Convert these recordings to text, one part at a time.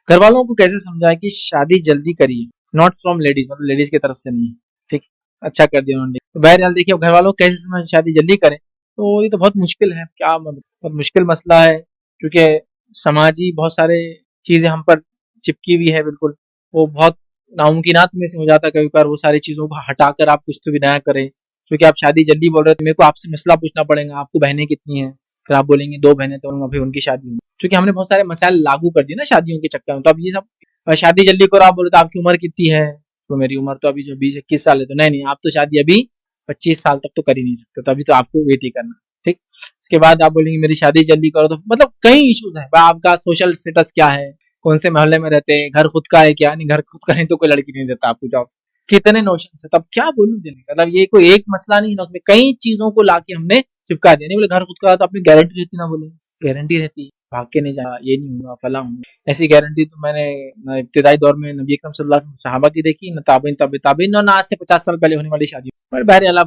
گھر والوں کو کیسے سمجھائے کہ شادی جلدی کریے, ناٹ فرام لیڈیز, مطلب لیڈیز کی طرف سے نہیں, ٹھیک, اچھا کر دیا انہوں نے. تو بہرحال دیکھیے اب گھر والوں کو کیسے سمجھائیں شادی جلدی کریں, تو یہ تو بہت مشکل ہے, کیا بہت مشکل مسئلہ ہے, کیونکہ سماجی بہت سارے چیزیں ہم پر چپکی ہوئی ہے بالکل, وہ بہت ناممکنات میں سے ہو جاتا ہے کبھی کبھار, وہ ساری چیزوں کو ہٹا کر آپ کچھ تو بھی نیا کریں. کیونکہ آپ شادی جلدی بول رہے ہیں تو میرے کو آپ سے مسئلہ پوچھنا پڑے گا, آپ کو بہنیں کتنی ہیں, پھر آپ بولیں گے 2 بہنیں, تو پھر ان کی شادی ہوئی, کیونکہ ہم نے بہت سارے مسائل لاگو کر دیے نا شادیوں کے چکر میں. تو اب یہ سب شادی جلدی کرو, آپ بولے تو آپ کی عمر کتنی ہے, تو میری عمر تو ابھی جو 20-21 سال ہے, تو نہیں آپ تو شادی ابھی 25 سال تک تو کر ہی نہیں سکتے, تو ابھی تو آپ کو ویٹ ہی کرنا, ٹھیک. اس کے بعد آپ بولیں گے میری شادی جلدی کرو, تو مطلب کئی ایشوز ہیں, آپ کا سوشل اسٹیٹس کیا ہے, کون سے محلے میں رہتے ہیں, گھر خود کا ہے کیا نہیں, گھر خود کا نہیں تو کوئی لڑکی نہیں دیتا آپ کو جاب, کتنے نوشن سے, تب کیا بولوں دینے, مطلب یہ کوئی ایک مسئلہ نہیں ہے, اس میں کئی چیزوں کو لا کے ہم نے چپکا دیا. نہیں بولے گھر خود کا تو اپنی گارنٹی رہتی, نہ بولے گارنٹی رہتی, بھاگ کے نہیں جا, یہ نہیں ہوگا فلاں ہوگا, ایسی گارنٹی تو میں نے ابتدائی دور میں نبی اکرم صلی اللہ علیہ وسلم صحابہ کی دیکھی, نہ تابعین, نہ آج سے 50 سال پہلے ہونے والی شادی. پر بہرحال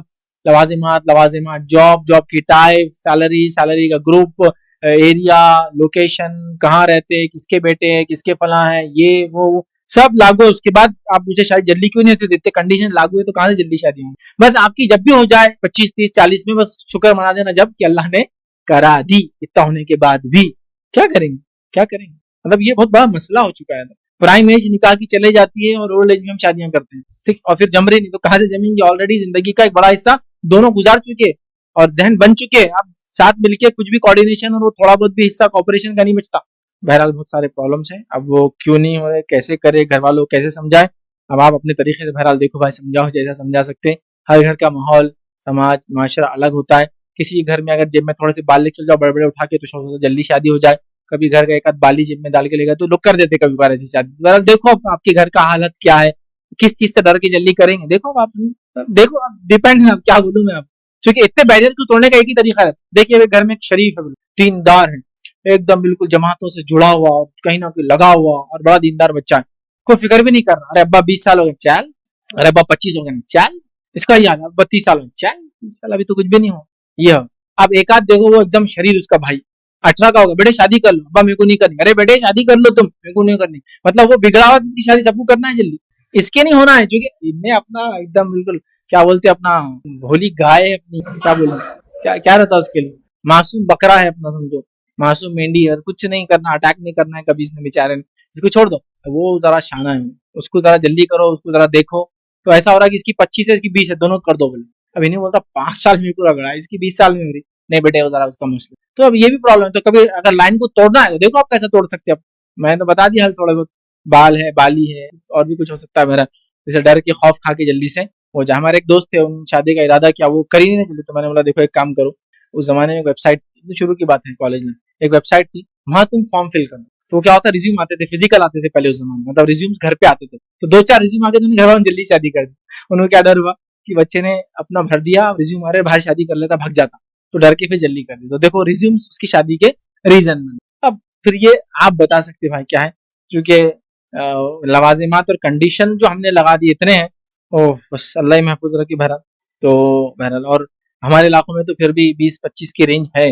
لوازمات, جاب کی ٹائپ, سیلری کا گروپ, ایریا, لوکیشن, کہاں رہتے, کس کے بیٹے ہیں, کس کے فلاں ہیں, یہ وہ سب لاگو ہے. اس کے بعد آپ مجھے شاید جلدی کیوں نہیں ہوتی, دیتے کنڈیشن لاگو ہے تو کہاں سے جلدی شادی ہوں. بس آپ کی جب بھی ہو جائے 25, 30, 40 میں, بس شکر منا دینا جب کہ اللہ نے کرا دی, اتنا ہونے کے بعد بھی کیا کریں گے. مطلب یہ بہت بڑا مسئلہ ہو چکا ہے. پرائم ایج نکاح کی چلے جاتی ہے اور اولڈ ایج میں ہم شادیاں کرتے ہیں, ٹھیک, اور پھر جم رہی نہیں تو کہاں سے جمیں گے. آلریڈی زندگی کا ایک بڑا حصہ دونوں گزار چکے اور ذہن بن چکے, اب ساتھ مل کے کچھ بھی کوآرڈینیشن اور وہ تھوڑا بہت بھی حصہ کوآپریشن کا نہیں بچتا. بہرحال بہت سارے پرابلمس ہیں, اب وہ کیوں نہیں ہو رہے, کیسے کرے, گھر والوں کو کیسے سمجھائے. اب آپ اپنے طریقے سے بہرحال دیکھو بھائی, سمجھاؤ جیسا سمجھا سکتے. ہر گھر کا ماحول, سماج, معاشرہ الگ ہوتا ہے. کسی گھر میں اگر جیب میں تھوڑے سے بال لے چل جاؤ بڑے بڑے اٹھا کے, تو جلدی شادی ہو جائے. کبھی گھر کا ایک آدھ بالی جیب میں ڈال کے لے گئے تو لوگ کر دیتے کبھی بار ایسی شادی. بہرحال دیکھو آپ کے گھر کا حالت کیا ہے, کس چیز سے ڈر کے جلدی کریں گے, دیکھو آپ ڈیپینڈ ہے, کیا بولوں میں آپ, کیونکہ اتنے بیریئر کو توڑنے کا ایک ہی طریقہ ہے. دیکھیے گھر میں ایک شریف ہے, دیندار ہے, ایک دم بالکل جماعتوں سے جڑا ہوا اور کہیں نہ کہیں لگا ہوا اور بڑا دیندار بچہ ہے, کوئی فکر بھی نہیں کر رہا. ارے ابا 20 سال ہو گئے, چل. ارے ابا 25 ہو گئے, چل. اس کا یاد ہے 32 سال ہو گئے, چل. 30 سال ابھی تو کچھ بھی نہیں ہو. یہ اب ایک آدھ دیکھو وہ ایک دم شریر, اس کا بھائی 18 کا ہوگا, بیٹے شادی کر لو, ابا میرے کو نہیں کرنی. ارے بیٹے شادی کر لو تم, میرے کو نہیں کرنی. مطلب وہ بگڑا ہوا کی شادی سب کو کرنا ہے جلدی, اس کے نہیں ہونا ہے, کیونکہ ان نے اپنا ایک دم بالکل کیا بولتے اپنا بھولی گائے اپنی, کیا بولیں کیا رہتا اس کے لیے, معصوم بکرا ہے اپنا, سمجھو معصوم مینڈی ہے, کچھ نہیں کرنا, اٹیک نہیں کرنا ہے کبھی اس نے بیچارے نے, اس کو چھوڑ دو. وہ ذرا شانہ ہے, اس کو ذرا جلدی کرو, اس کو ذرا دیکھو. تو ایسا ہو رہا ہے کہ اس کی 25 ہے, اس کی 20 ہے, دونوں کر دو. بولے ابھی نہیں بولتا 5 سال میں کو رگڑا ہے, اس کی 20 سال میں ہو رہی, نہیں بیٹے وہ ذرا اس کا مسئلہ. تو اب یہ بھی پرابلم ہے. تو کبھی اگر لائن کو توڑنا ہے تو دیکھو آپ کیسے توڑ سکتے. اب میں تو بتا دیا حل, تھوڑے بہت بال ہے, بالی ہے, اور بھی کچھ ہو سکتا ہے میرا, جیسے ڈر کے خوف کھا کے جلدی سے ہو جائے. ہمارے ایک دوست تھے, ان شادی کا ارادہ کیا, وہ کر ہی نہیں چلے. تو میں نے بولا دیکھو ایک کام کرو, اس زمانے میں ویب سائٹ, شروع کی بات ہے, کالج میں ایک ویب سائٹ تھی, وہاں تم فارم فل کرو. تو کیا ہوتا ہے, ریزیوم آتے تھے, فزیکل آتے تھے پہلے اس زمانے میں, مطلب ریزیومس گھر پہ آتے تھے. تو 2-4 ریزیوم آ گئے, تو گھر والوں نے جلدی شادی کر دی. انہوں نے کیا ڈر ہوا کہ بچے نے اپنا بھر دیا, ریزیوم آ رہے, باہر شادی کر لیتا, بھگ جاتا, تو ڈر کے پھر جلدی کر دی. تو دیکھو ریزیومس اس کی شادی کے ریزن میں. اب پھر یہ آپ بتا سکتے بھائی کیا ہے, کیونکہ لوازمات اور کنڈیشن جو ہم نے لگا دی اتنے ہیں, بس اللہ ہی محفوظ رکھے. بہرحال تو بہرحال, اور ہمارے علاقوں میں تو پھر بھی 20-25 کی رینج ہے.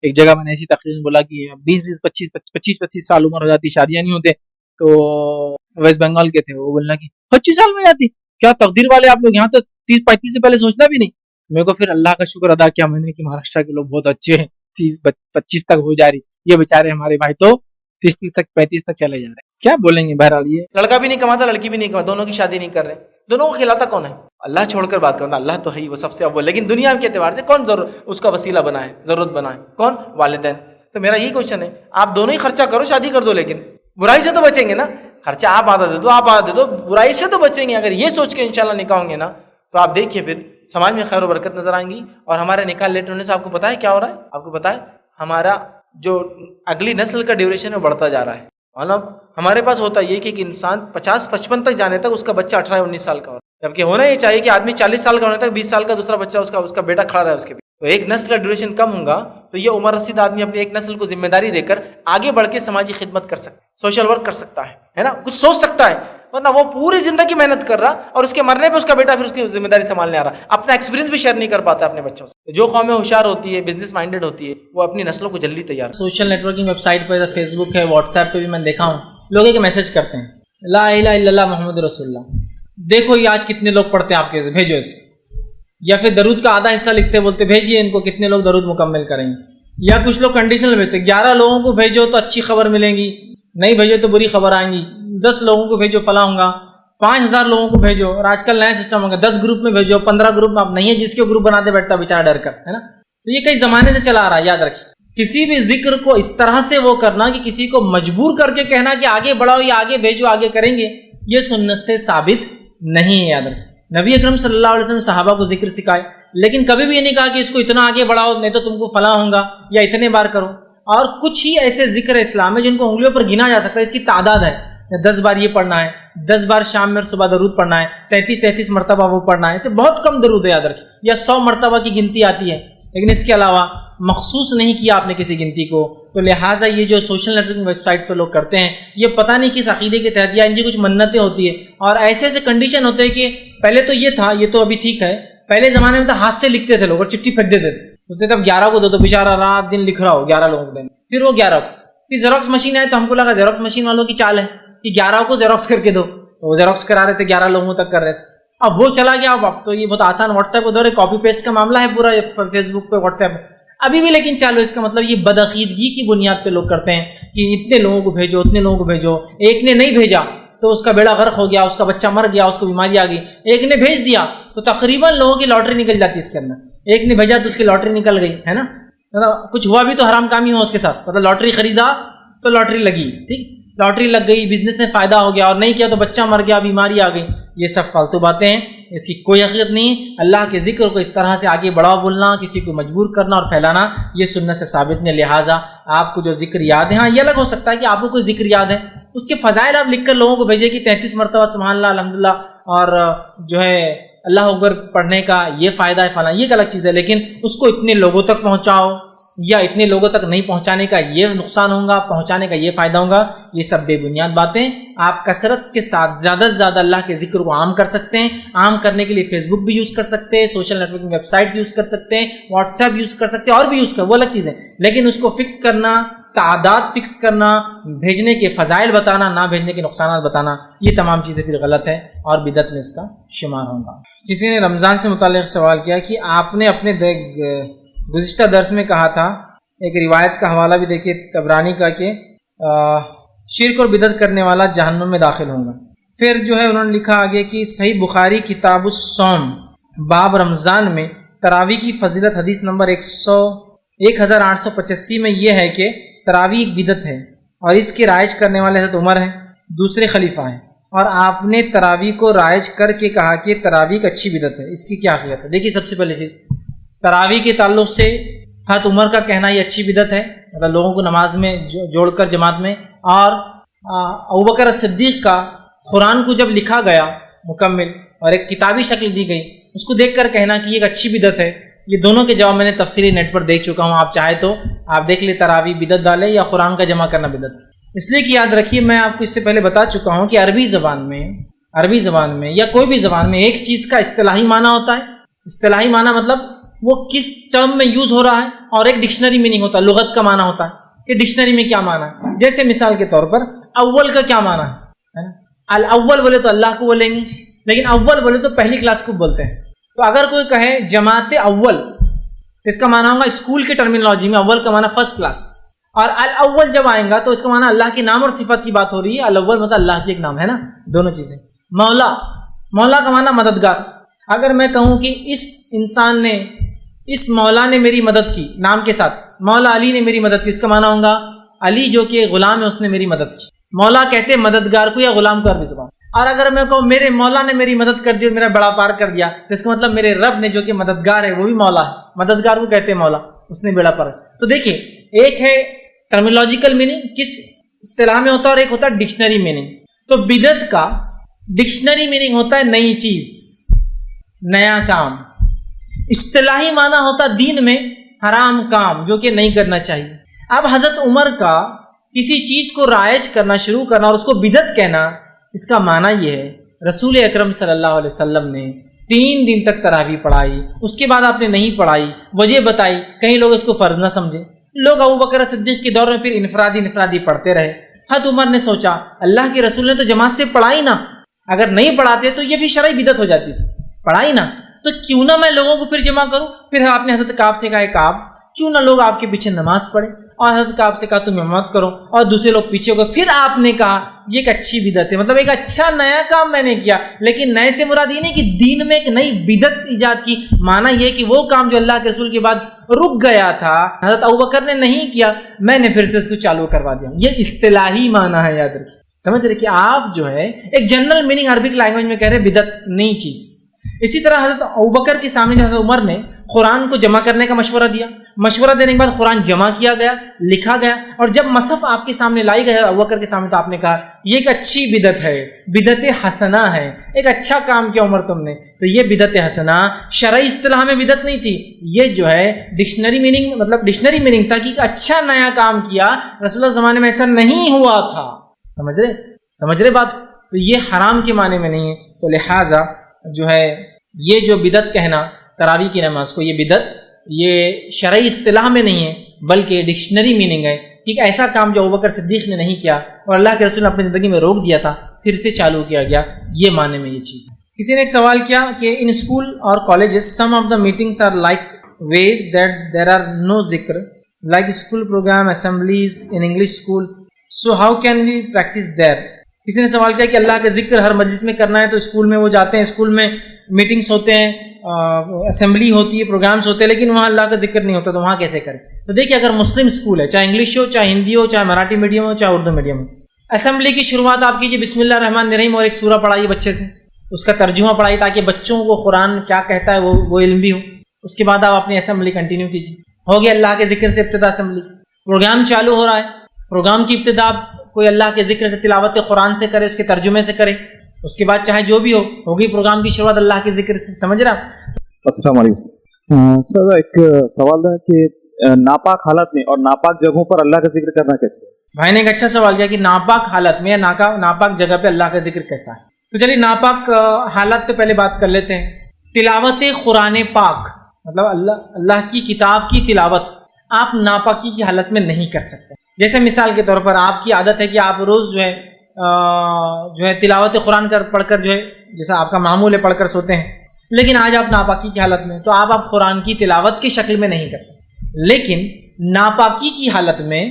ایک جگہ میں نے ایسی تقریباً بولا کہ 20-25 سال عمر ہو جاتی, شادیاں نہیں ہوتے. تو ویسٹ بنگال کے تھے, وہ بولنا کہ 25 سال میں جاتی, کیا تقدیر والے آپ لوگ, یہاں تو 30-35 سے پہلے سوچنا بھی نہیں. میرے کو پھر اللہ کا شکر ادا کیا میں نے کہ مہاراشٹر کے لوگ بہت اچھے ہیں, 30-25 تک ہو جا رہی. یہ بیچارے ہمارے بھائی تو 30 تک 35 تک چلے جا رہے ہیں, کیا بولیں گے. بہرحال یہ لڑکا بھی نہیں کماتا, لڑکی بھی نہیں کماتا, دونوں کی شادی نہیں کر رہے. دونوں کو کھلاتا کون ہے؟ اللہ چھوڑ کر بات کرنا, اللہ تو ہے ہی, وہ سب سے اول. لیکن دنیا کے اعتبار سے کون اس کا وسیلہ بنا ہے, ضرورت بنا ہے, کون؟ والدین. تو میرا یہی کوشچن ہے, آپ دونوں ہی خرچہ کرو, شادی کر دو, لیکن برائی سے تو بچیں گے نا. خرچہ آپ آدھا دے دو, آپ آدھا دے دو, برائی سے تو بچیں گے. اگر یہ سوچ کے انشاءاللہ نکاح ہوں گے نا, تو آپ دیکھیے پھر سماج میں خیر و برکت نظر آئیں گی. اور ہمارے نکاح لیٹ ہونے سے آپ کو پتا ہے کیا ہو رہا ہے؟ آپ کو پتا ہے ہمارا جو اگلی نسل کا ڈیوریشن ہے بڑھتا جا رہا ہے. مطلب ہمارے پاس ہوتا یہ کہ ایک انسان 50-55 تک جانے تک اس کا بچہ 18-19 سال کا ہو رہا ہے, جبکہ ہونا یہ چاہیے کہ آدمی 40 سال کا ہونے تک 20 سال کا دوسرا بچہ اس کا بیٹا کھڑا رہا ہے اس کے بھی. تو ایک نسل کا ڈیوریشن کم ہوگا تو یہ عمر رسید آدمی اپنی ایک نسل کو ذمہ داری دے کر آگے بڑھ کے سماجی خدمت کر سکتا ہے, سوشل ورک کر سکتا ہے نا, کچھ سوچ سکتا ہے. ورنہ وہ پوری زندگی محنت کر رہا اور اس کے مرنے پہ اس کا بیٹا پھر اس کی ذمہ داری سنبھالنے آ رہا, اپنا ایکسپیرینس بھی شیئر نہیں کر پاتا اپنے بچوں سے. جو قومیں ہوشیار ہوتی ہے, بزنس مائنڈیڈ ہوتی ہے, وہ اپنی نسلوں کو جلدی تیار. Social networking website پہ, فیس بک ہے, واٹس ایپ پہ بھی میں دیکھا ہوں لوگ ایک میسج کرتے ہیں لا الہ الا اللہ محمد رسول اللہ، دیکھو یہ آج کتنے لوگ پڑھتے ہیں آپ کے، بھیجو اس کو، یا پھر درود کا آدھا حصہ لکھتے بولتے بھیجیے ان کو کتنے لوگ درود مکمل کریں گے، یا کچھ لوگ کنڈیشنل بھیجتے 11 لوگوں کو بھیجو تو اچھی خبر ملیں گی، نہیں بھیجو تو بری خبر آئیں گی، 10 لوگوں کو بھیجو فلاں ہوں گا، 5000 لوگوں کو بھیجو، اور آج کل نیا سسٹم ہوگا 10 گروپ میں بھیجو، 15 گروپ میں آپ نہیں ہے جس کے گروپ بناتے بیٹھتا بیچارہ ڈر کر، ہے نا. تو یہ کئی زمانے سے چلا آ رہا ہے. یاد رکھیں کسی بھی ذکر کو اس طرح سے وہ کرنا کہ کسی کو مجبور کر کے کہنا کہ آگے بڑھاؤ یا آگے بھیجو آگے کریں گے، یہ سنت سے ثابت نہیں ہے. یاد رکھیں نبی اکرم صلی اللہ علیہ وسلم نے صحابہ کو ذکر سکھائے، لیکن کبھی بھی یہ نہیں کہا کہ اس کو اتنا آگے بڑھاؤ نہیں تو تم کو فلاں ہوں گا یا اتنے بار کرو. اور کچھ ہی ایسے ذکر اسلام ہے جن کو انگلیوں پر گنا جا سکتا ہے، اس کی تعداد ہے، 10 بار یہ پڑھنا ہے، 10 بار شام میں صبح درود پڑھنا ہے، 33 مرتبہ وہ پڑھنا ہے، اسے بہت کم درود ہے. یاد رکھیں یا 100 مرتبہ کی گنتی آتی ہے، لیکن اس کے علاوہ مخصوص نہیں کیا آپ نے کسی گنتی کو. تو لہٰذا یہ جو سوشل نیٹورکنگ ویب سائٹ پہ لوگ کرتے ہیں یہ پتہ نہیں کس عقیدے کے تحت، یا ان کی کچھ منتیں ہوتی ہے اور ایسے ایسے کنڈیشن ہوتے ہیں کہ پہلے تو یہ تھا، یہ تو ابھی ٹھیک ہے، پہلے زمانے میں تو ہاتھ سے لکھتے تھے لوگ اور چٹھی پھینک دیتے تھے، بولتے تب 11 کو دو تو بیچارہ رات دن لکھ رہا ہو 11 لوگوں کو دینا، پھر وہ 11 کو، پھر زیروکس مشین آئے تو ہم کو لگا زیروکس مشین والوں کی چال ہے کہ 11 کو زیروکس کر کے دو، تو وہ زیروکس کرا رہے تھے 11 لوگوں تک کر رہے تھے. اب وہ چلا گیا، اب تو یہ بہت آسان واٹس ایپ ادھر کاپی پیسٹ کا معاملہ ہے پورا فیس بک پہ واٹس ایپ ابھی بھی، لیکن چالو. اس کا مطلب یہ بدعقیدگی کی بنیاد پہ لوگ کرتے ہیں کہ اتنے لوگوں کو بھیجو اتنے لوگوں کو بھیجو. ایک نے نہیں بھیجا تو اس کا بیڑا غرق ہو گیا، اس کا بچہ مر گیا، اس کو بیماری آ گئی. ایک نے بھیج دیا تو تقریباً لوگوں کی لاٹری نکل جاتی اس کے اندر. ایک نے بھیجا تو اس کی لاٹری نکل گئی، ہے نا. کچھ ہوا بھی تو حرام کامی ہو اس کے ساتھ، مطلب لاٹری خریدا تو لاٹری لگی، ٹھیک، لاٹری لگ گئی، بزنس میں فائدہ ہو گیا، اور نہیں کیا تو بچہ مر گیا، بیماری آ گئی. یہ سب فالتو باتیں ہیں، اس کی کوئی حقیقت نہیں. اللہ کے ذکر کو اس طرح سے آگے بڑھاؤ بولنا، کسی کو مجبور کرنا اور پھیلانا، یہ سنت سے ثابت نہیں. لہٰذا آپ کو جو ذکر یاد ہے، ہاں یہ الگ ہو سکتا ہے کہ آپ کو کوئی ذکر یاد ہے، اس کے فضائل آپ لکھ کر لوگوں کو بھیجیں کہ 33 مرتبہ سبحان اللہ الحمدللہ اور جو ہے اللہ اکبر پڑھنے کا یہ فائدہ ہے فلاں، یہ ایک الگ چیز ہے. لیکن اس کو اتنے لوگوں تک پہنچاؤ یا اتنے لوگوں تک نہیں پہنچانے کا یہ نقصان ہوگا، پہنچانے کا یہ فائدہ ہوگا، یہ سب بے بنیاد باتیں. آپ کثرت کے ساتھ زیادہ سے زیادہ اللہ کے ذکر کو عام کر سکتے ہیں. عام کرنے کے لیے فیس بک بھی یوز کر سکتے ہیں، social networking web sites use کر سکتے ہیں، واٹس ایپ یوز کر سکتے ہیں، اور بھی یوز کر، وہ الگ چیزیں. لیکن اس کو فکس کرنا، تعداد فکس کرنا، بھیجنے کے فضائل بتانا، نہ بھیجنے کے نقصانات بتانا، یہ تمام چیزیں پھر غلط ہے اور بدعت میں اس کا شمار ہوگا. کسی نے رمضان سے متعلق سوال کیا کہ آپ نے اپنے گزشتہ درس میں کہا تھا، ایک روایت کا حوالہ بھی دیکھیے طبرانی کا، کہ شرک اور بدعت کرنے والا جہنم میں داخل ہوگا. پھر جو ہے انہوں نے لکھا آگے کہ صحیح بخاری کتاب الصوم باب رمضان میں تراویح کی فضیلت حدیث نمبر 1885 میں یہ ہے کہ تراویح ایک بدعت ہے اور اس کے رائج کرنے والے حضرت عمر ہیں، دوسرے خلیفہ ہیں، اور آپ نے تراویح کو رائج کر کے کہا کہ تراویح ایک اچھی بدعت ہے. اس کی کیا حقیقت ہے؟ دیکھیے سب سے پہلے چیز تراویح کے تعلق سے حضرت عمر کا کہنا یہ اچھی بدعت ہے، مطلب لوگوں کو نماز میں جوڑ کر جماعت میں، اور ابوبکر صدیق کا قرآن کو جب لکھا گیا مکمل اور ایک کتابی شکل دی گئی، اس کو دیکھ کر کہنا کہ یہ ایک اچھی بدعت ہے. یہ دونوں کے جواب میں نے تفصیلی نیٹ پر دیکھ چکا ہوں، آپ چاہے تو آپ دیکھ لیں تراویح بدعت ڈالے یا قرآن کا جمع کرنا بدعت. اس لیے کہ یاد رکھیے میں آپ کو اس سے پہلے بتا چکا ہوں کہ عربی زبان میں یا کوئی بھی زبان میں ایک چیز کا اصطلاحی معنی ہوتا ہے. اصطلاحی معنی مطلب وہ کس ٹرم میں یوز ہو رہا ہے، اور ایک ڈکشنری میننگ ہوتا ہے، لغت کا معنی ہوتا ہے کہ ڈکشنری میں کیا معنی ہے. جیسے مثال کے طور پر اول کا کیا معنی ہے، الاول بولے تو اللہ کو بولیں گے، لیکن اول بولے تو پہلی کلاس کو بولتے ہیں. تو اگر کوئی کہے جماعت اول، اس کا معنی ہوگا اسکول کی ٹرمینالوجی میں اول کا معنی فرسٹ کلاس، اور الاول جب آئیں گا تو اس کا معنی اللہ کے نام اور صفت کی بات ہو رہی ہے. الاول مطلب اللہ کی ایک نام ہے نا، دونوں چیزیں. مولا کا معنی مددگار. اگر میں کہوں کہ اس مولا نے میری مدد کی، نام کے ساتھ مولا علی نے میری مدد کی، اس کا معنی ہوگا علی جو کہ غلام ہے اس نے میری مدد کی. مولا کہتے ہیں مددگار کو یا غلام کو عربی زبان. اور اگر میں کہوں میرے مولا نے میری مدد کر دی اور میرا بڑا پار کر دیا، تو اس کا مطلب میرے رب نے جو کہ مددگار ہے وہ بھی مولا ہے. مددگار کو کہتے ہیں مولا، اس نے بیڑا پار. تو دیکھیں ایک ہے ٹرمینالوجیکل میننگ کس اصطلاح میں ہوتا ہے، اور ایک ہوتا ہے ڈکشنری میننگ. تو بدعت کا ڈکشنری میننگ ہوتا ہے نئی چیز، نیا کام. اصطلاحی معنی ہوتا دین میں حرام کام جو کہ نہیں کرنا چاہیے. اب حضرت عمر کا کسی چیز کو رائج کرنا شروع کرنا اور اس کو بدعت کہنا، اس کا معنی یہ ہے رسول اکرم صلی اللہ علیہ وسلم نے 3 دن تک تراویح پڑھائی، اس کے بعد آپ نے نہیں پڑھائی، وجہ بتائی، کہیں لوگ اس کو فرض نہ سمجھے. لوگ ابوبکر صدیق کے دور میں پھر انفرادی پڑھتے رہے. حضرت عمر نے سوچا اللہ کے رسول نے تو جماعت سے پڑھائی نا، اگر نہیں پڑھاتے تو یہ پھر شرعی بدعت ہو جاتی تھی، پڑھائی نا تو کیوں نہ میں لوگوں کو پھر جمع کروں. پھر آپ نے حضرت کعب سے کہا کعب کیوں نہ لوگ آپ کے پیچھے نماز پڑھیں، اور حضرت کعب سے کہا تم امامت کرو اور دوسرے لوگ پیچھے ہو گئے. پھر آپ نے کہا یہ ایک اچھی بدعت ہے، مطلب ایک اچھا نیا کام میں نے کیا، لیکن نئے سے مراد یہ نہیں کہ دین میں ایک نئی بدعت ایجاد کی، معنی یہ کہ وہ کام جو اللہ کے رسول کے بعد رک گیا تھا حضرت ابوبکر نے نہیں کیا، میں نے پھر سے اس کو چالو کروا دیا. یہ اصطلاحی معنی ہے، یاد رکھیے. سمجھ رہے کہ آپ جو ہے ایک جنرل میننگ عربک لینگویج میں کہہ رہے بدعت نئی چیز. اسی طرح حضرت ابوبکر کے سامنے جو حضرت عمر نے قرآن کو جمع کرنے کا مشورہ دیا، مشورہ دینے کے بعد قرآن جمع کیا گیا، لکھا گیا، اور جب مصحف آپ کے سامنے لائی گئی ابوبکر کے سامنے تو آپ نے کہا یہ ایک اچھی بدعت ہے، بدعت حسنہ ہے، ایک اچھا کام کیا عمر تم نے. تو یہ بدعت حسنہ شرعی اصطلاح میں بدعت نہیں تھی، یہ جو ہے ڈکشنری میننگ، مطلب ڈکشنری میننگ تھا کہ ایک اچھا نیا کام کیا، رسول اللہ زمانے میں ایسا نہیں ہوا تھا. سمجھ رہے بات. تو یہ حرام کے معنی میں نہیں ہے. تو لہٰذا جو ہے یہ جو بدعت کہنا تراویح کی نماز کو، یہ بدعت یہ شرعی اصطلاح میں نہیں ہے بلکہ ڈکشنری میننگ ہے کہ ایک ایسا کام جو ابوبکر صدیق نے نہیں کیا اور اللہ کے رسول نے اپنی زندگی میں روک دیا تھا پھر سے چالو کیا گیا، یہ معنی میں یہ چیز ہے. کسی نے ایک سوال کیا کہ ان اسکول اور colleges some of the meetings are like ways that there are no ذکر like school program assemblies in English school, so how can we practise there. کسی نے سوال کیا کہ اللہ کا ذکر ہر مجلس میں کرنا ہے تو اسکول میں وہ جاتے ہیں، اسکول میں میٹنگس ہوتے ہیں، اسمبلی ہوتی ہے، پروگرامس ہوتے ہیں، لیکن وہاں اللہ کا ذکر نہیں ہوتا تو وہاں کیسے کریں. تو دیکھیے اگر مسلم اسکول ہے، چاہے انگلش ہو، چاہے ہندی ہو، چاہے مراٹھی میڈیم ہو، چاہے اردو میڈیم ہو، اسمبلی کی شروعات آپ کیجیے بسم اللہ الرحمن الرحیم اور ایک سورہ پڑھائیے بچے سے، اس کا ترجمہ پڑھائیے تاکہ بچوں کو قرآن کیا کہتا ہے وہ علم بھی ہو. اس کے بعد آپ اپنی اسمبلی کنٹینیو کیجیے. ہو گیا اللہ کے ذکر سے ابتدا اسمبلی. پروگرام چالو ہو رہا ہے، پروگرام کی ابتدا کوئی اللہ کے ذکر سے تلاوت قرآن سے کرے، اس کے ترجمے سے کرے، اس کے بعد چاہے جو بھی ہوگی پروگرام کی شروعات اللہ کے ذکر سے. سمجھ رہا آپ؟ السلام علیکم سر. ایک سوال ہے کہ ناپاک حالت میں اور ناپاک جگہوں پر اللہ کا ذکر کرنا کیسے؟ بھائی نے ایک اچھا سوال کیا کہ ناپاک حالت میں یا ناپاک جگہ پہ اللہ کا ذکر کیسا ہے. تو چلیے ناپاک حالت پہ پہلے بات کر لیتے ہیں. تلاوت قرآن پاک مطلب اللہ کی کتاب کی تلاوت آپ ناپاکی کی حالت میں نہیں کر سکتے. جیسے مثال کے طور پر آپ کی عادت ہے کہ آپ روز جو ہے تلاوت قرآن پڑھ کر جو ہے جیسا آپ کا معمول ہے پڑھ کر سوتے ہیں، لیکن آج آپ ناپاکی کی حالت میں تو آپ قرآن کی تلاوت کی شکل میں نہیں کر سکتے. لیکن ناپاکی کی حالت میں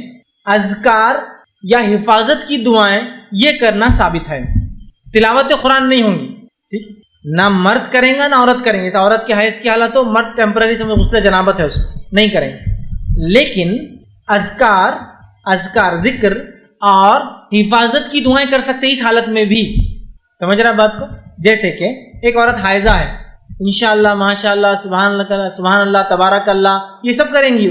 اذکار یا حفاظت کی دعائیں یہ کرنا ثابت ہے. تلاوت قرآن نہیں ہوں گی، ٹھیک، نہ مرد کریں گا نہ عورت کریں گے. جیسا عورت کے حیض کی حالت ہو، مرد ٹیمپرری سے غسل جنابت ہے اس کو نہیں کریں گے. لیکن اذکار ذکر اور حفاظت کی دعائیں کر سکتے اس حالت میں بھی. سمجھ رہا بات کو؟ جیسے کہ ایک عورت حائضہ ہے، انشاءاللہ ماشاءاللہ سبحان اللہ تبارک اللہ یہ سب کریں گی.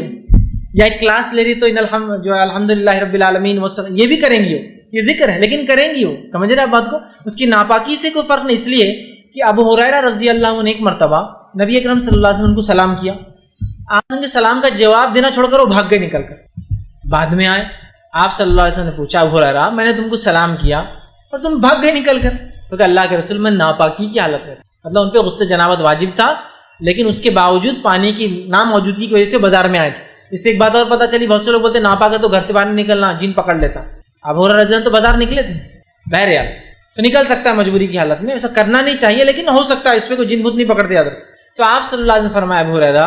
یا ایک کلاس لے رہی تو الحمدللہ رب العالمین یہ بھی کریں گی، یہ ذکر ہے لیکن کریں گی. سمجھ رہا بات کو؟ اس کی ناپاکی سے کوئی فرق نہیں. اس لیے کہ ابو ہریرہ رضی اللہ عنہ نے ایک مرتبہ نبی اکرم صلی اللہ علیہ وسلم کو سلام کیا. آپ ان کے سلام کا جواب دینا چھوڑ کر وہ بھاگ گئے نکل کر. بعد میں آئے آپ صلی اللہ علیہ وسلم نے پوچھا ابو ہریرہ میں نے تم کو سلام کیا اور تم بھاگ گئے نکل کر. تو کہ اللہ کے رسول میں ناپاکی کی حالت ہے، مطلب ان پہ غسل جنابت واجب تھا لیکن اس کے باوجود پانی کی ناموجودگی کی وجہ سے بازار میں آئے تھے. اس سے ایک بات اور پتہ چلی، بہت سے لوگ بولتے ناپاک ہے تو گھر سے باہر نہیں نکلنا، جن پکڑ لیتا. ابو ہریرہ رضی اللہ عنہ تو بازار نکلے تھے بہرحال، تو نکل سکتا ہے مجبوری کی حالت میں. ایسا کرنا نہیں چاہیے لیکن ہو سکتا ہے اس پہ کوئی جن بھوت نہیں پکڑتے یاد رکھ. تو آپ صلی اللہ علیہ وسلم نے فرمایا ابو ہریرہ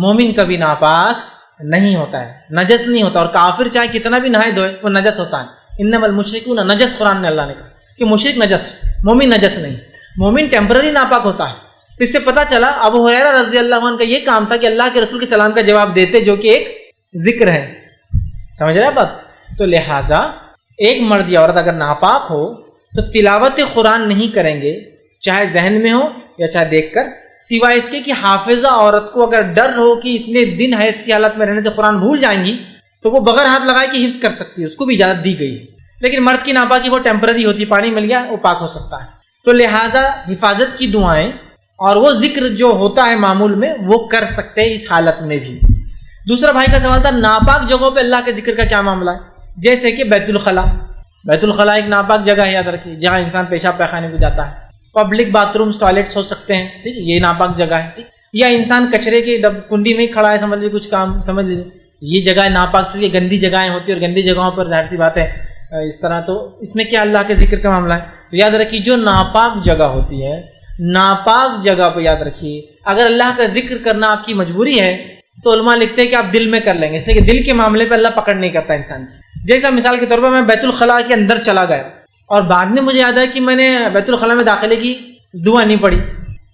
مومن کبھی ناپاک نہیں ہوتا ہے، نجس نہیں ہوتا، اور کافر چاہے کتنا بھی نہائے دھوئے وہ نجس ہوتا ہے. انما المشرکون نجس، قرآن نے اللہ نے کہا کہ مشرک نجس ہے، مومن نجس نہیں. مومن ٹیمپرری ناپاک ہوتا ہے. اس سے پتہ چلا ابو ہریرہ رضی اللہ عنہ کا یہ کام تھا کہ اللہ کے رسول کے سلام کا جواب دیتے جو کہ ایک ذکر ہے. سمجھ رہے بات؟ تو لہٰذا ایک مرد یا عورت اگر ناپاک ہو تو تلاوت قرآن نہیں کریں گے، چاہے ذہن میں ہو یا چاہے دیکھ کر، سوائے اس کے کہ حافظہ عورت کو اگر ڈر ہو کہ اتنے دن حیض کی حالت میں رہنے سے قرآن بھول جائیں گی تو وہ بغیر ہاتھ لگائے کہ حفظ کر سکتی ہے، اس کو بھی اجازت دی گئی ہے. لیکن مرد کی ناپاکی وہ ٹیمپرری ہوتی ہے، پانی مل گیا وہ پاک ہو سکتا ہے. تو لہٰذا حفاظت کی دعائیں اور وہ ذکر جو ہوتا ہے معمول میں وہ کر سکتے ہیں اس حالت میں بھی. دوسرا بھائی کا سوال تھا ناپاک جگہوں پہ اللہ کے ذکر کا کیا معاملہ ہے. جیسے کہ بیت الخلاء ایک ناپاک جگہ ہے، یاد رکھیے، جہاں انسان پیشاب پیخانے کو جاتا ہے. پبلک باتھ رومس ٹوائلٹس ہو سکتے ہیں، ٹھیک ہے، یہ ناپاک جگہ ہے. ٹھیک، یا انسان کچرے کے کنڈی میں ہی کھڑا ہے، سمجھ لیجیے کچھ کام، سمجھ لیجیے یہ جگہ ناپاک، چونکہ گندی جگہیں ہوتی ہیں اور گندی جگہوں پر ظاہر سی بات ہے اس طرح، تو اس میں کیا اللہ کے ذکر کا معاملہ ہے؟ تو یاد رکھیے جو ناپاک جگہ ہوتی ہے، ناپاک جگہ پہ یاد رکھیے اگر اللہ کا ذکر کرنا آپ کی مجبوری ہے تو علماء لکھتے ہیں کہ آپ دل میں کر لیں گے، اس لیے کہ دل کے معاملے پہ اللہ پکڑ نہیں کرتا انسان کی۔ جیسا مثال کے طور پر میں بیت الخلاء کے اندر چلا گیا اور بعد میں مجھے یاد ہے کہ میں نے بیت الخلاء میں داخلے کی دعا نہیں پڑھی،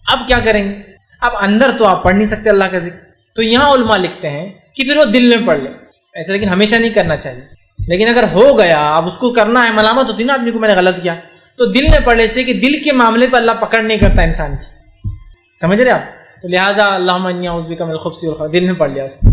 اب کیا کریں گے؟ اب اندر تو آپ پڑھ نہیں سکتے اللہ کا ذکر، تو یہاں علماء لکھتے ہیں کہ پھر وہ دل میں پڑھ لیں ایسے، لیکن ہمیشہ نہیں کرنا چاہیے۔ لیکن اگر ہو گیا اب اس کو کرنا ہے، ملامت ہوتی نا آدمی کو میں نے غلط کیا، تو دل میں پڑھ لے، اس لیے کہ دل کے معاملے پہ اللہ پکڑ نہیں کرتا انسان کی، سمجھ رہے آپ؟ تو لہٰذا اللہم انی اعوذ بک من الخبث والخبائث دل میں پڑھ لیا اس نے،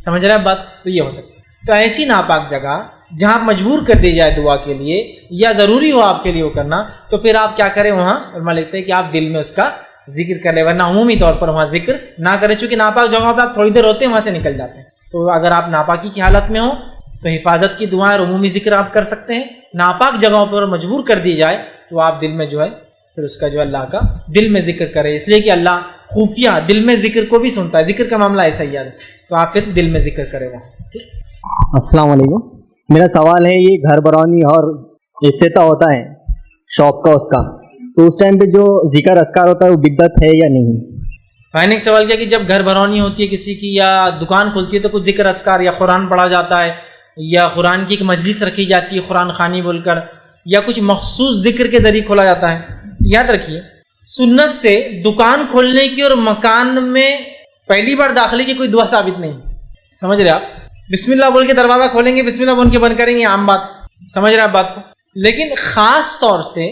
سمجھ رہے آپ بات؟ تو یہ ہو سکتا ہے۔ تو ایسی ناپاک جگہ جہاں آپ مجبور کر دی جائے دعا کے لیے یا ضروری ہو آپ کے لیے وہ کرنا، تو پھر آپ کیا کریں؟ وہاں علماء لکھتے ہیں کہ آپ دل میں اس کا ذکر کر لیں، ورنہ عمومی طور پر وہاں ذکر نہ کریں، چونکہ ناپاک جگہوں پہ آپ تھوڑی دیر ہوتے ہیں وہاں سے نکل جاتے ہیں۔ تو اگر آپ ناپاکی کی حالت میں ہوں تو حفاظت کی دعائیں اور عمومی ذکر آپ کر سکتے ہیں۔ ناپاک جگہوں پر مجبور کر دی جائے تو آپ دل میں جو ہے پھر اس کا جو اللہ کا دل میں ذکر کرے، اس لیے کہ اللہ خفیہ دل میں ذکر کو بھی سنتا ہے، ذکر کا معاملہ ایسا ہی ہے، تو آپ پھر دل میں ذکر کرے گا۔ السلام علیکم، میرا سوال ہے یہ گھر برونی اور افتتاح ہوتا ہے شاپ کا اس کا، تو اس ٹائم پہ جو ذکر اذکار ہوتا ہے وہ بدعت ہے یا نہیں؟ میں نے ایک سوال کیا کہ جب گھر برونی ہوتی ہے کسی کی یا دکان کھلتی ہے تو کچھ ذکر اذکار یا قرآن پڑھا جاتا ہے یا قرآن کی ایک مجلس رکھی جاتی ہے قرآن خوانی بول کر، یا کچھ مخصوص ذکر کے ذریعے کھولا جاتا ہے۔ یاد رکھیے سنت سے دکان کھولنے کی اور مکان میں پہلی بار داخلے کی کوئی دعا ثابت نہیں، سمجھ رہے آپ؟ بسم اللہ بول کے دروازہ کھولیں گے، بسم اللہ بول کے بند کریں گے، عام بات، سمجھ رہے آپ بات کو؟ لیکن خاص طور سے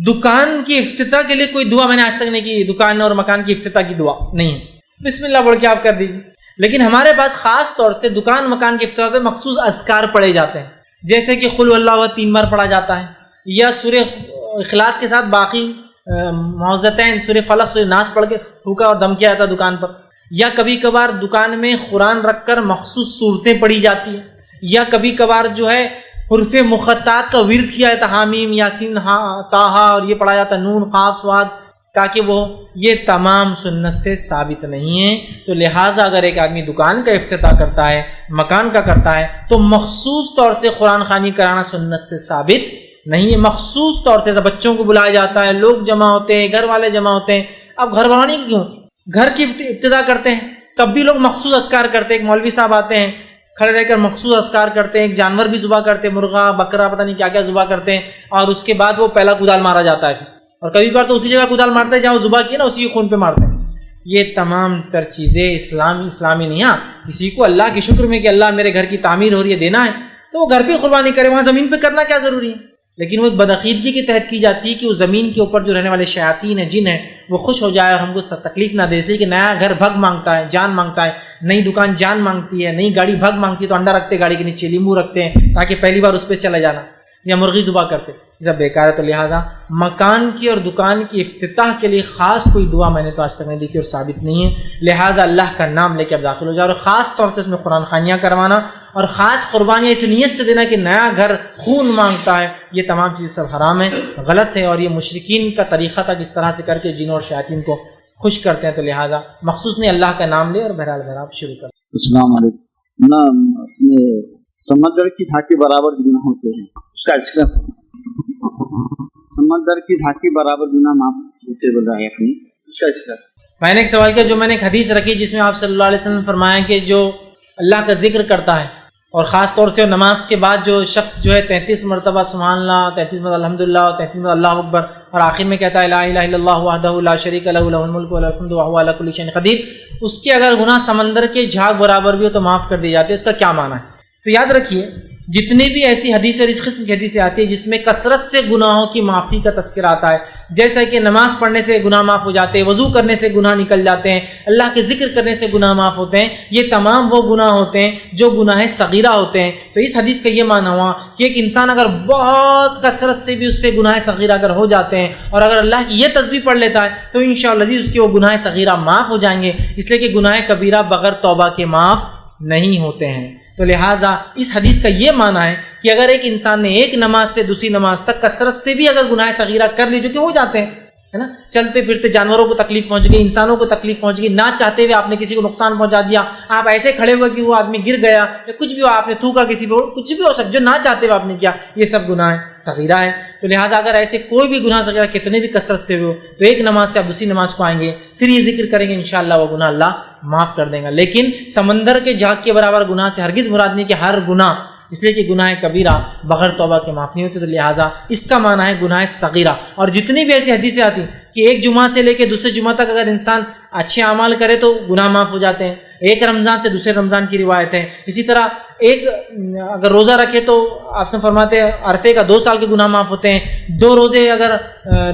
دکان کی افتتاح کے لیے کوئی دعا میں نے آج تک نہیں کی، دکان اور مکان کی افتتاح کی دعا نہیں ہے، بسم اللہ بول کے آپ کر دیجیے۔ لیکن ہمارے پاس خاص طور سے دکان مکان کے افتتاح پہ مخصوص اذکار پڑھے جاتے ہیں، جیسے کہ قل اللہ 3 بار پڑھا جاتا ہے، یا سورہ اخلاص کے ساتھ باقی معوذتین سورہ فلق سورہ ناس پڑھ کے پھونکا اور دم کیا جاتا ہے دکان پر، یا کبھی کبھار دکان میں قرآن رکھ کر مخصوص صورتیں پڑھی جاتی ہیں، یا کبھی کبھار جو ہے حروف مقطعات کا ورد کیا جاتا ہے، حامیم یاسین طٰہٰ، اور یہ پڑھا جاتا ہے نون قاف صاد، تاکہ وہ یہ تمام سنت سے ثابت نہیں ہے۔ تو لہٰذا اگر ایک آدمی دکان کا افتتاح کرتا ہے، مکان کا کرتا ہے، تو مخصوص طور سے قرآن خوانی کرانا سنت سے ثابت نہیں ہے۔ مخصوص طور سے بچوں کو بلایا جاتا ہے، لوگ جمع ہوتے ہیں، گھر والے جمع ہوتے ہیں، اب گھر بنانے کی کیوں؟ گھر کی ابتدا کرتے ہیں تب بھی لوگ مخصوص اذکار کرتے ہیں، ایک مولوی صاحب آتے ہیں کھڑے رہ کر مخصوص اذکار کرتے ہیں، ایک جانور بھی ذبح کرتے ہیں، مرغا بکرا پتہ نہیں کیا کیا ذبح کرتے ہیں، اور اس کے بعد وہ پہلا کدال مارا جاتا ہے، اور کبھی کبھار تو اسی جگہ کدال مارتے ہیں جہاں وہ ذبح کیا نا، اسی کے خون پہ مارتے ہیں۔ یہ تمام تر چیزیں اسلامی نہیں۔ ہاں کسی کو اللہ کے شکر میں کہ اللہ میرے گھر کی تعمیر ہو رہی ہے دینا ہے تو وہ گھر پہ قربانی کرے، وہاں زمین پہ کرنا کیا ضروری ہے؟ لیکن وہ ایک بدعقیدگی کے تحت کی جاتی ہے کہ وہ زمین کے اوپر جو رہنے والے شیاطین ہیں، جن ہیں، وہ خوش ہو جائے اور ہم کو تکلیف نہ دے، اس لیے کہ نیا گھر بھگ مانگتا ہے، جان مانگتا ہے، نئی دکان جان مانگتی ہے، نئی گاڑی بھگ مانگتی ہے، تو انڈا رکھتے گاڑی کے نیچے، لیمو رکھتے ہیں تاکہ پہلی بار اس پہ چلے جانا، یا مرغی ذبح کرتے، یہ سب بیکار ہے۔ تو لہٰذا مکان کی اور دکان کی افتتاح کے لیے خاص کوئی دعا میں نے تو آج تک نہیں دیکھی اور ثابت نہیں ہے۔ لہٰذا اللہ کا نام لے کے اب داخل ہو جائے، اور خاص طور سے اس میں قرآن خوانیاں کروانا اور خاص قربانیاں اس نیت سے دینا کہ نیا گھر خون مانگتا ہے، یہ تمام چیز سب حرام ہے، غلط ہے، اور یہ مشرکین کا طریقہ تھا اس طرح سے کر کے جنوں اور شیاطین کو خوش کرتے ہیں۔ تو لہٰذا مخصوص نہیں، اللہ کا نام لے اور بہرحال آپ شروع کریں۔ السلام علیکم۔ نا سمندر کی دھاتی برابر گناہ ہوتے ہیں، اس کا اکثر سمندر کی دھاتی برابر گناہ معاف ہوتے بول رہا ہے اپنی، اس کا اکثر میں نے ایک سوال کیا، جو میں نے ایک حدیث رکھی جس میں آپ صلی اللہ علیہ وسلم نے فرمایا کہ جو اللہ کا ذکر کرتا ہے اور خاص طور سے نماز کے بعد جو شخص جو ہے 33 مرتبہ سبحان اللہ، 33 مرتبہ الحمدللہ، 33 مرتبہ اللہ اکبر، اور آخر میں کہتا ہے لا الہ الا اللہ وحدہ لا شریک لہ لہ الملک وله الحمد وهو على كل شيء قدیر، اس کے اگر گناہ سمندر کے جھاگ برابر بھی ہو تو معاف کر دیے جاتے ہیں۔ اس کا کیا معنی ہے؟ تو یاد رکھیے جتنی بھی ایسی حدیث اور اس قسم کی حدیثیں آتی ہے جس میں کثرت سے گناہوں کی معافی کا تذکرہ آتا ہے، جیسا کہ نماز پڑھنے سے گناہ معاف ہو جاتے ہیں، وضو کرنے سے گناہ نکل جاتے ہیں، اللہ کے ذکر کرنے سے گناہ معاف ہوتے ہیں، یہ تمام وہ گناہ ہوتے ہیں جو گناہ صغیرہ ہوتے ہیں۔ تو اس حدیث کا یہ معنی ہوا کہ ایک انسان اگر بہت کثرت سے بھی اس سے گناہ صغیرہ اگر ہو جاتے ہیں اور اگر اللہ کی یہ تسبیح پڑھ لیتا ہے تو انشاءاللہ اس کے وہ گناہ صغیرہ معاف ہو جائیں گے، اس لیے کہ گناہ کبیرہ بغیر توبہ کے معاف نہیں ہوتے ہیں۔ تو لہٰذا اس حدیث کا یہ معنی ہے کہ اگر ایک انسان نے ایک نماز سے دوسری نماز تک کثرت سے بھی اگر گناہ صغیرہ کر لی، جو کہ ہو جاتے ہیں، ہے نا. چلتے پھرتے جانوروں کو تکلیف پہنچ گئی, انسانوں کو تکلیف پہنچ گئی, نہ چاہتے ہوئے آپ نے کسی کو نقصان پہنچا دیا, آپ ایسے کھڑے ہوئے کہ وہ آدمی گر گیا یا کچھ بھی ہو, آپ نے تھوکا کسی پہ, کچھ بھی ہو سکتا جو نہ چاہتے ہوئے آپ نے کیا, یہ سب گناہ صغیرہ ہے. تو لہٰذا اگر ایسے کوئی بھی گناہ صغیرہ کتنے بھی کثرت سے ہو تو ایک نماز سے آپ دوسری نماز کو آئیں گے, پھر یہ ذکر کریں گے, انشاءاللہ وہ گناہ اللہ معاف کر دیں گا. لیکن سمندر کے جھاگ کے برابر گناہ سے ہرگز مراد نہیں کہ ہر گناہ, اس لیے کہ گناہ کبیرہ بغیر توبہ کے معاف نہیں ہوتے, تو لہٰذا اس کا معنی ہے گناہ صغیرہ. اور جتنی بھی ایسی حدیثیں آتی کہ ایک جمعہ سے لے کے دوسرے جمعہ تک اگر انسان اچھے اعمال کرے تو گناہ معاف ہو جاتے ہیں, ایک رمضان سے دوسرے رمضان کی روایت ہے. اسی طرح ایک اگر روزہ رکھے تو آپ سے فرماتے ہیں عرفے کا 2 سال کے گناہ معاف ہوتے ہیں, 2 روزے اگر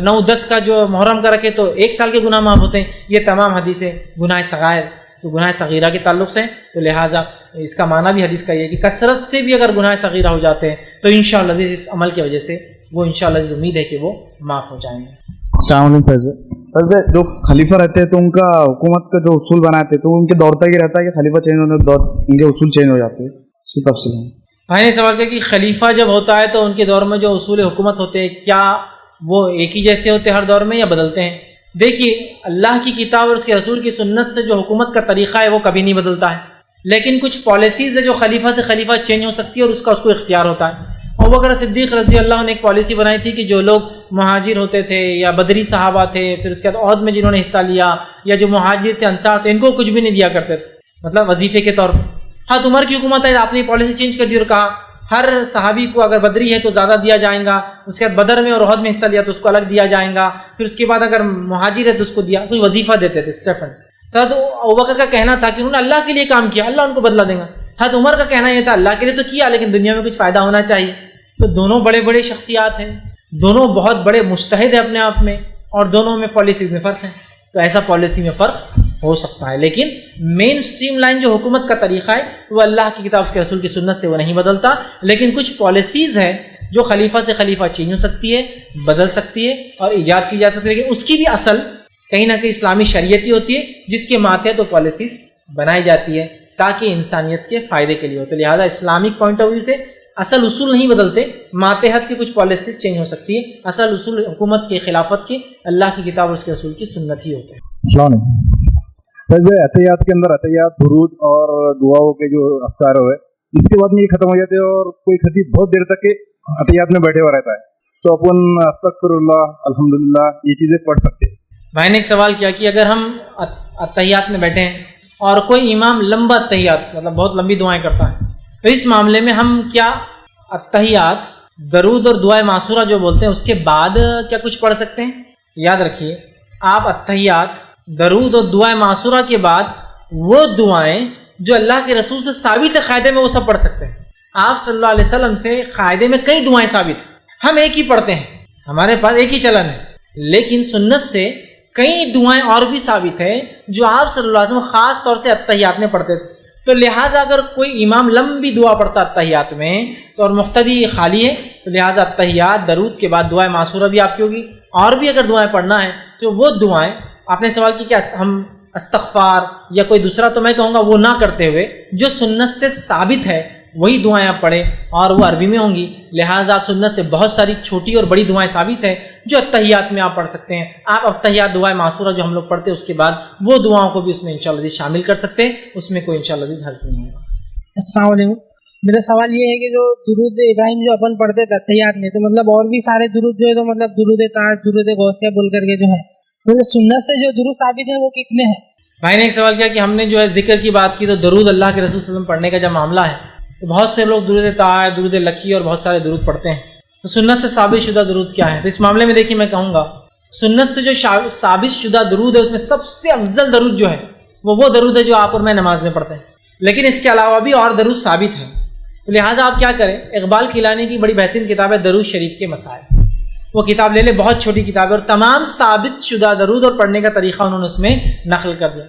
9-10 کا جو محرم کا رکھے تو 1 سال کے گناہ معاف ہوتے ہیں. یہ تمام حدیثیں گناہ صغائر تو گناہ صغیرہ کے تعلق سے, تو لہٰذا اس کا معنی بھی حدیث کا یہ ہے کہ کثرت سے بھی اگر گناہ صغیرہ ہو جاتے ہیں تو انشاءاللہ اس عمل کی وجہ سے وہ انشاءاللہ امید ہے کہ وہ معاف ہو جائیں گے. السلام علیکم فیض بھائی. جو خلیفہ رہتے ہیں تو ان کا حکومت کا جو اصول بناتے ہیں تو ان کے دور تک ہی رہتا ہے کہ خلیفہ چینج ہونے دور ان کے اصول چینج ہو جاتے ہیں, اس کی تفصیل ہے. بھائی نے سوال کیا کہ خلیفہ جب ہوتا ہے تو ان کے دور میں جو اصول حکومت ہوتے ہیں کیا وہ ایک ہی جیسے ہوتے ہیں ہر دور میں یا بدلتے ہیں؟ دیکھیے اللہ کی کتاب اور اس کے رسول کی سنت سے جو حکومت کا طریقہ ہے وہ کبھی نہیں بدلتا ہے, لیکن کچھ پالیسیز ہے جو خلیفہ سے خلیفہ چینج ہو سکتی ہے اور اس کو اختیار ہوتا ہے. ابوبکر صدیق رضی اللہ عنہ نے ایک پالیسی بنائی تھی کہ جو لوگ مہاجر ہوتے تھے یا بدری صحابہ تھے, پھر اس کے بعد عہد میں جنہوں نے حصہ لیا, یا جو مہاجر تھے انصار تھے, ان کو کچھ بھی نہیں دیا کرتے تھے, مطلب وظیفے کے طور پر. ہاں عمر کی حکومت ہے, آپ نے پالیسی چینج کر دی اور کہا ہر صحابی کو اگر بدری ہے تو زیادہ دیا جائے گا, اس کے بعد بدر میں اور عہد میں حصہ لیا تو اس کو الگ دیا جائے گا, پھر اس کے بعد اگر مہاجر ہے تو اس کو دیا, کوئی وظیفہ دیتے تھے اسٹیفن. تو ابوبکر کا کہنا تھا کہ انہوں نے اللہ کے لیے کام کیا, اللہ ان کو بدلہ دیں گا. حضرت عمر کا کہنا یہ تھا اللہ کے لیے تو کیا لیکن دنیا میں کچھ فائدہ ہونا چاہیے. تو دونوں بڑے بڑے شخصیات ہیں, دونوں بہت بڑے مجتہد ہیں اپنے آپ میں, اور دونوں میں پالیسیز میں فرق ہے. تو ایسا پالیسی میں فرق ہو سکتا ہے, لیکن مین سٹریم لائن جو حکومت کا طریقہ ہے وہ اللہ کی کتاب اس کے رسول کی سنت سے وہ نہیں بدلتا. لیکن کچھ پالیسیز ہیں جو خلیفہ سے خلیفہ چینج ہو سکتی ہے, بدل سکتی ہے اور ایجاد کی جا سکتی ہے, لیکن اس کی بھی اصل کہیں نہ کہیں اسلامی شریعتی ہوتی ہے جس کے ماتحت وہ پالیسیز بنائی جاتی ہے تاکہ انسانیت کے فائدے کے لیے ہو. تو لہٰذا اسلامک پوائنٹ آف ویو سے اصل اصول نہیں بدلتے, ماتحت کی کچھ پالیسیز چینج ہو سکتی ہے, اصل اصول حکومت کی خلافت کی اللہ کی کتاب اور اس کے رسول کی سنت ہی ہوتے ہیں. السلام علیکم. عطیات کے اندر عطیات درود اور دعاؤں کے جو افکار ہوئے اس کے بعد میں یہ ختم ہو جاتے ہیں اور کوئی خطیب بہت دیر تک عطیات میں بیٹھے ہوا رہتا ہے, تو اپن استغفر اللہ الحمدللہ یہ چیزیں پڑھ سکتے ہیں. بھائی نے ایک سوال کیا کہ اگر ہم اتحیات میں بیٹھے ہیں اور کوئی امام لمبا اتحیات مطلب بہت لمبی دعائیں کرتا ہے, تو اس معاملے میں ہم کیا اتحیات درود اور دعائیں معصورہ جو بولتے ہیں اس کے بعد کیا کچھ پڑھ سکتے ہیں؟ یاد رکھیے آپ اتحیات درود اور دعائیں معصورہ کے بعد وہ دعائیں جو اللہ کے رسول سے ثابت ہے قاعدے میں وہ سب پڑھ سکتے ہیں. آپ صلی اللہ علیہ وسلم سے قاعدے میں کئی دعائیں ثابت ہیں, ہم ایک ہی پڑھتے ہیں, ہمارے پاس ایک ہی چلن ہے, لیکن سنت سے کئی دعائیں اور بھی ثابت ہیں جو آپ صلی اللہ علیہ وسلم خاص طور سے اتحیات میں پڑھتے تھے. تو لہٰذا اگر کوئی امام لمبی دعا پڑھتا اتحیات میں تو اور مقتدی خالی ہے تو لہٰذا اتحیات درود کے بعد دعائیں معصورہ بھی آپ کی ہوگی, اور بھی اگر دعائیں پڑھنا ہے تو وہ دعائیں آپ نے سوال کی کہ ہم استغفار یا کوئی دوسرا, تو میں کہوں گا وہ نہ کرتے ہوئے جو سنت سے ثابت ہے وہی دعائیں آپ پڑھیں, اور وہ عربی میں ہوں گی. لہٰذا آپ سنت سے بہت ساری چھوٹی اور بڑی دعائیں ثابت ہیں جو اتحیات میں آپ پڑھ سکتے ہیں. آپ اتحیات دعائیں معصورہ جو ہم لوگ پڑھتے ہیں اس کے بعد وہ دعاؤں کو بھی اس میں انشاءاللہ شامل کر سکتے ہیں, اس میں کوئی انشاءاللہ حرج نہیں ہوگا. السلام علیکم. میرا سوال یہ ہے کہ جو درود ابراہیم جو اپن پڑھتے تھے اتحیات میں, تو مطلب اور بھی سارے درود جو ہے تو مطلب درود تاج درود غوثیہ بول کر کے جو ہے سنت سے جو درود ثابت ہیں وہ کتنے ہیں؟ بھائی نے ایک سوال کیا کہ ہم نے جو ہے ذکر کی بات کی تو درود اللہ کے رسول صلی اللہ علیہ وسلم پڑھنے کا جب معاملہ ہے تو بہت سے لوگ درود طاہر, درود لکی اور بہت سارے درود پڑھتے ہیں. تو سنت سے ثابت شدہ درود کیا ہے؟ تو اس معاملے میں دیکھیے میں کہوں گا سنت سے جو ثابت شدہ درود ہے اس میں سب سے افضل درود جو ہے وہ درود ہے جو آپ اور میں نماز میں پڑھتے ہیں, لیکن اس کے علاوہ بھی اور درود ثابت ہیں. لہٰذا آپ کیا کریں, اقبال کیلانی کی بڑی بہترین کتاب ہے درود شریف کے مسائل, وہ کتاب لے لیں, بہت چھوٹی کتاب ہے اور تمام ثابت شدہ درود اور پڑھنے کا طریقہ انہوں نے اس میں نقل کر دیا.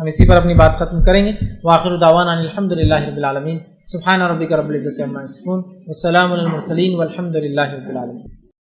ہم اسی پر اپنی بات ختم کریں گے. وآخر دعوانا الحمدللہ رب العالمین. سبحان ربک رب العزۃ عما یصفون والسلام علی المرسلین والحمد للہ رب العالمین.